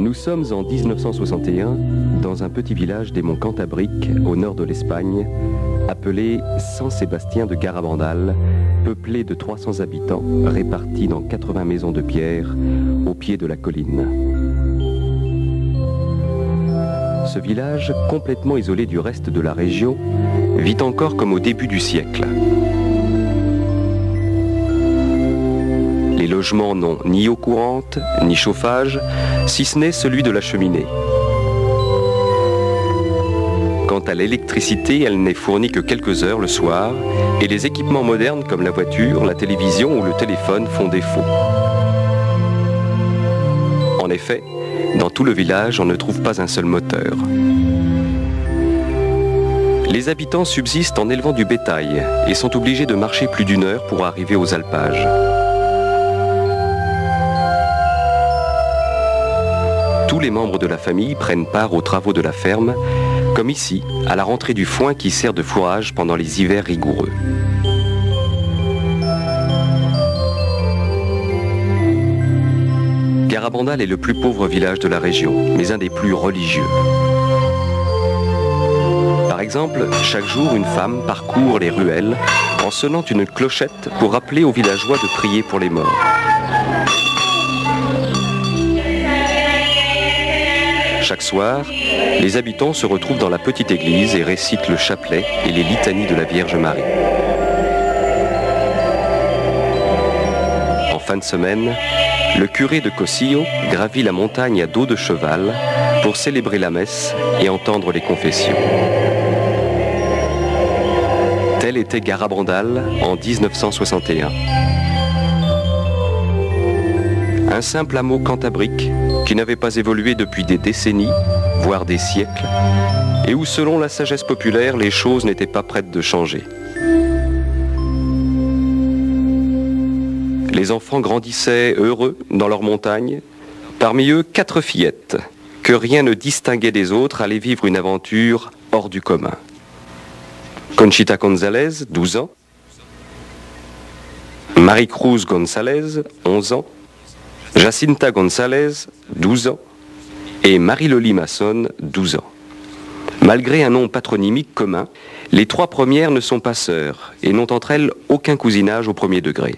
Nous sommes en 1961 dans un petit village des monts Cantabriques au nord de l'Espagne appelé San Sébastien de Garabandal, peuplé de 300 habitants répartis dans 80 maisons de pierre au pied de la colline. Ce village, complètement isolé du reste de la région, vit encore comme au début du siècle. Les logements n'ont ni eau courante, ni chauffage, si ce n'est celui de la cheminée. Quant à l'électricité, elle n'est fournie que quelques heures le soir, et les équipements modernes comme la voiture, la télévision ou le téléphone font défaut. En effet, dans tout le village, on ne trouve pas un seul moteur. Les habitants subsistent en élevant du bétail et sont obligés de marcher plus d'1 heure pour arriver aux alpages. Tous les membres de la famille prennent part aux travaux de la ferme, comme ici, à la rentrée du foin qui sert de fourrage pendant les hivers rigoureux. Garabandal est le plus pauvre village de la région, mais un des plus religieux. Par exemple, chaque jour, une femme parcourt les ruelles en sonnant une clochette pour rappeler aux villageois de prier pour les morts. Chaque soir, les habitants se retrouvent dans la petite église et récitent le chapelet et les litanies de la Vierge Marie. En fin de semaine, le curé de Cosillo gravit la montagne à dos de cheval pour célébrer la messe et entendre les confessions. Tel était Garabandal en 1961. Un simple hameau cantabrique qui n'avait pas évolué depuis des décennies, voire des siècles, et où, selon la sagesse populaire, les choses n'étaient pas prêtes de changer. Les enfants grandissaient heureux dans leur montagne, parmi eux 4 fillettes, que rien ne distinguait des autres, allaient vivre une aventure hors du commun. Conchita González, 12 ans, Maricruz González, 11 ans, Jacinta González, 12 ans, et Marie-Loli Masson, 12 ans. Malgré un nom patronymique commun, les 3 premières ne sont pas sœurs et n'ont entre elles aucun cousinage au premier degré.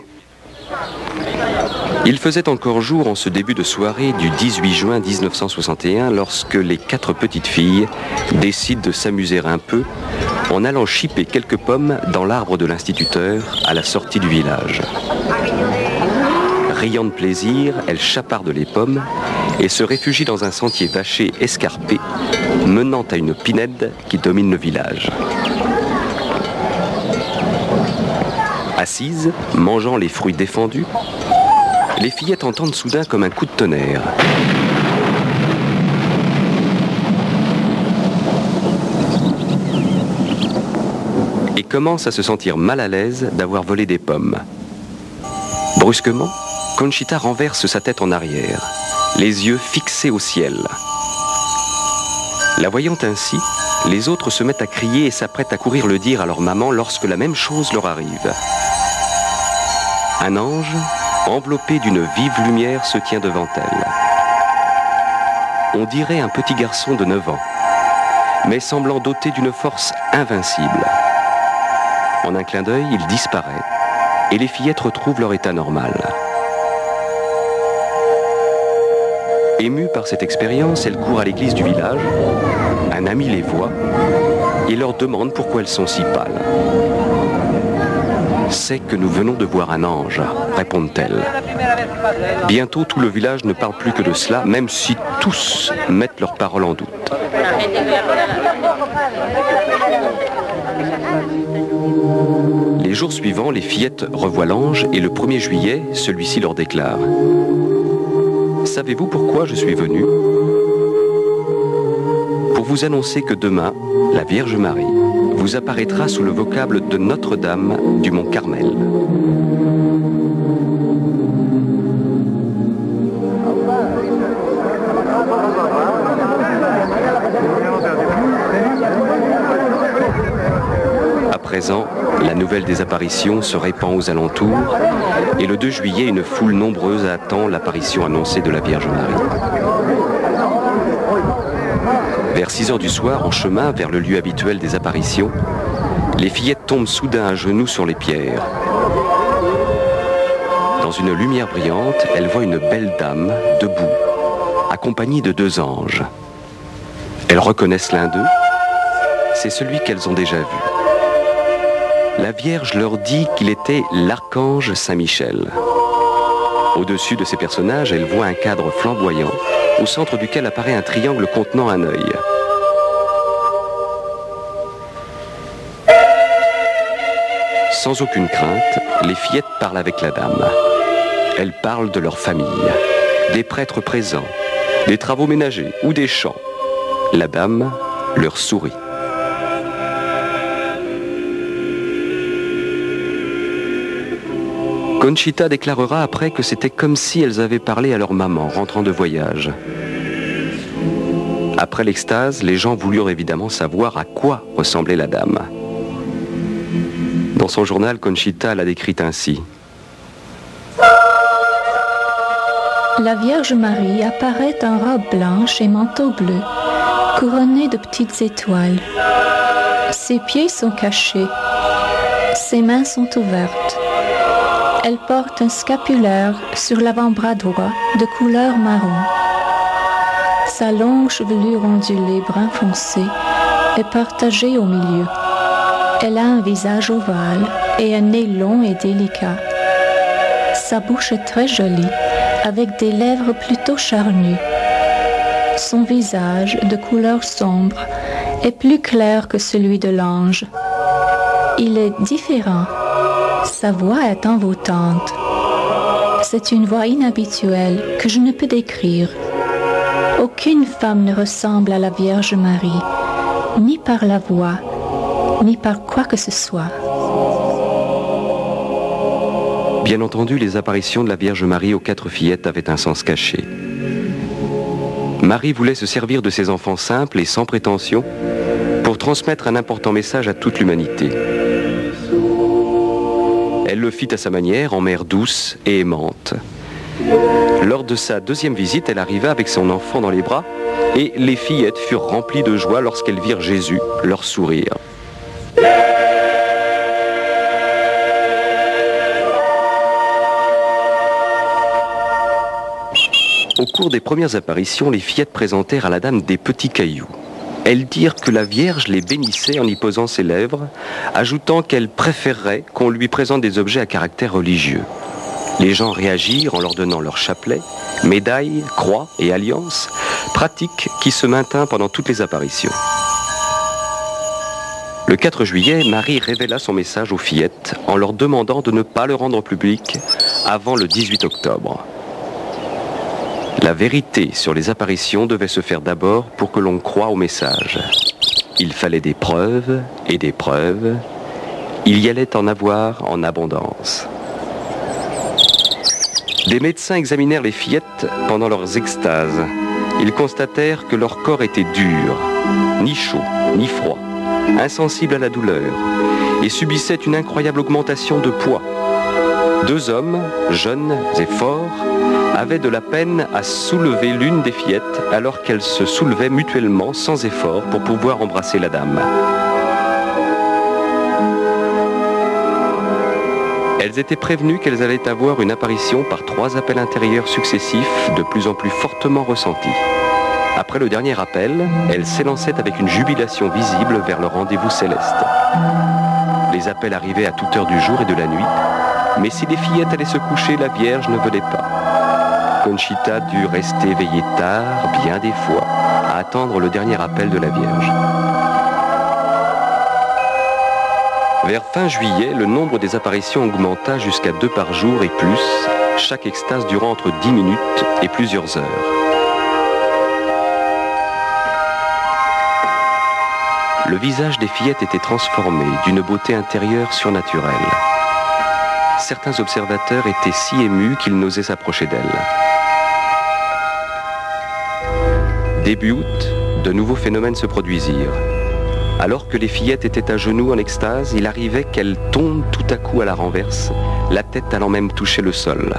Il faisait encore jour en ce début de soirée du 18 juin 1961 lorsque les 4 petites filles décident de s'amuser un peu en allant chipper quelques pommes dans l'arbre de l'instituteur à la sortie du village. Riant de plaisir, elles chapardent les pommes et se réfugient dans un sentier vaché escarpé menant à une pinède qui domine le village. Assises, mangeant les fruits défendus, les fillettes entendent soudain comme un coup de tonnerre. Et commencent à se sentir mal à l'aise d'avoir volé des pommes. Brusquement, Conchita renverse sa tête en arrière, les yeux fixés au ciel. La voyant ainsi, les autres se mettent à crier et s'apprêtent à courir le dire à leur maman lorsque la même chose leur arrive. Un ange, enveloppé d'une vive lumière, se tient devant elle. On dirait un petit garçon de 9 ans, mais semblant doté d'une force invincible. En un clin d'œil, il disparaît et les fillettes retrouvent leur état normal. Émues par cette expérience, elles courent à l'église du village. Un ami les voit et leur demande pourquoi elles sont si pâles. « C'est que nous venons de voir un ange », répondent-elles. Bientôt, tout le village ne parle plus que de cela, même si tous mettent leurs paroles en doute. Les jours suivants, les fillettes revoient l'ange et le 1er juillet, celui-ci leur déclare: « Savez-vous pourquoi je suis venu ? Pour vous annoncer que demain, la Vierge Marie vous apparaîtra sous le vocable de Notre-Dame du Mont Carmel. » À présent, la nouvelle des apparitions se répand aux alentours et le 2 juillet, une foule nombreuse attend l'apparition annoncée de la Vierge Marie. Vers 6 heures du soir, en chemin vers le lieu habituel des apparitions, les fillettes tombent soudain à genoux sur les pierres. Dans une lumière brillante, elles voient une belle dame, debout, accompagnée de 2 anges. Elles reconnaissent l'un d'eux, c'est celui qu'elles ont déjà vu. La Vierge leur dit qu'il était l'archange Saint-Michel. Au-dessus de ces personnages, elles voient un cadre flamboyant, au centre duquel apparaît un triangle contenant un œil. Sans aucune crainte, les fillettes parlent avec la dame. Elles parlent de leur famille, des prêtres présents, des travaux ménagers ou des chants. La dame leur sourit. Conchita déclarera après que c'était comme si elles avaient parlé à leur maman rentrant de voyage. Après l'extase, les gens voulurent évidemment savoir à quoi ressemblait la dame. Dans son journal, Conchita l'a décrite ainsi. La Vierge Marie apparaît en robe blanche et manteau bleu, couronnée de petites étoiles. Ses pieds sont cachés, ses mains sont ouvertes. Elle porte un scapulaire sur l'avant-bras droit de couleur marron. Sa longue chevelure ondulée brun foncé est partagée au milieu. Elle a un visage ovale et un nez long et délicat. Sa bouche est très jolie, avec des lèvres plutôt charnues. Son visage, de couleur sombre, est plus clair que celui de l'ange. Il est différent. Sa voix est envoûtante. C'est une voix inhabituelle que je ne peux décrire. Aucune femme ne ressemble à la Vierge Marie, ni par la voix, ni par quoi que ce soit. Bien entendu, les apparitions de la Vierge Marie aux 4 fillettes avaient un sens caché. Marie voulait se servir de ses enfants simples et sans prétention pour transmettre un important message à toute l'humanité. Elle le fit à sa manière, en mère douce et aimante. Lors de sa 2e visite, elle arriva avec son enfant dans les bras et les fillettes furent remplies de joie lorsqu'elles virent Jésus leur sourire. Au cours des premières apparitions, les fillettes présentèrent à la dame des petits cailloux. Elles dirent que la Vierge les bénissait en y posant ses lèvres, ajoutant qu'elle préférerait qu'on lui présente des objets à caractère religieux. Les gens réagirent en leur donnant leur chapelet, médailles, croix et alliances, pratique qui se maintint pendant toutes les apparitions. Le 4 juillet, Marie révéla son message aux fillettes en leur demandant de ne pas le rendre public avant le 18 octobre. La vérité sur les apparitions devait se faire d'abord pour que l'on croie au message. Il fallait des preuves et des preuves. Il y allait en avoir en abondance. Des médecins examinèrent les fillettes pendant leurs extases. Ils constatèrent que leur corps était dur, ni chaud, ni froid, insensible à la douleur, et subissait une incroyable augmentation de poids. 2 hommes, jeunes et forts, avaient de la peine à soulever l'une des fillettes alors qu'elles se soulevaient mutuellement sans effort pour pouvoir embrasser la dame. Elles étaient prévenues qu'elles allaient avoir une apparition par 3 appels intérieurs successifs de plus en plus fortement ressentis. Après le dernier appel, elles s'élançaient avec une jubilation visible vers le rendez-vous céleste. Les appels arrivaient à toute heure du jour et de la nuit, mais si les fillettes allaient se coucher, la Vierge ne venait pas. Conchita dut rester éveillée tard, bien des fois, à attendre le dernier appel de la Vierge. Vers fin juillet, le nombre des apparitions augmenta jusqu'à 2 par jour et plus, chaque extase durant entre 10 minutes et plusieurs heures. Le visage des fillettes était transformé d'une beauté intérieure surnaturelle. Certains observateurs étaient si émus qu'ils n'osaient s'approcher d'elles. Début août, de nouveaux phénomènes se produisirent. Alors que les fillettes étaient à genoux en extase, il arrivait qu'elles tombent tout à coup à la renverse, la tête allant même toucher le sol.